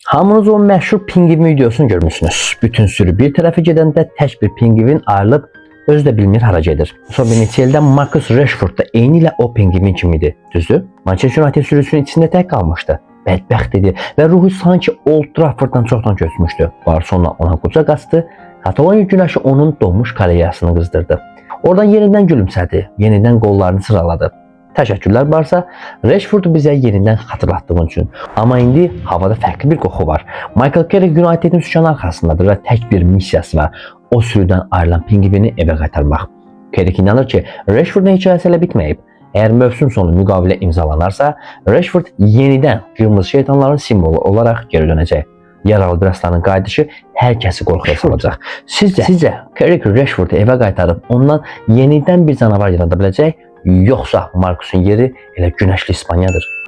Hamınız o məşhur pingvin videosunu görmüşsünüz. Bütün sürü bir tərəfə gedəndə tək bir pingvin ayrılıb özü də bilmir hara gedir. Son bir neçə ildə Marcus Rashford da eyni ilə o pingvin kimi idi. Düzdür? Manchester United sürüsünün içində tək qalmışdı. Bədbəxt idi və ruhu sanki Old Trafforddan çoxdan köçmüşdü. Barcelona ona qucaq açdı. Kataloniya günəşi onun donmuş karyerasını qızdırdı. Oradan yenidən gülümsədi, yenidən qollarını sıraladı. Təşəkkürlər Barsa, Rashfordu bizə yenidən xatırlatdığın üçün. Amma indi havada fərqli bir qoxu var. Michael Carrick United'in sükanı arxasındadır və tək bir missiyası var. O sürüdən ayrılan pingvini evə qaytarmaq. Carrick inanır ki, Rashfordun hekayəsi hələ bitməyib. Əgər mövsüm sonu müqavilə imzalanarsa, Rashford yenidən qırmızı şeytanların simvolu olaraq geri dönəcək. Yaralı bir aslanın qayıdışı hər kəsi qorxuya salacaq. Sizcə Carrick Rashfordu evə qaytarıb ondan yenidən bir canavar yarada biləcək, yoxsa Marcus'un yeri elə günəşli İspaniyadır?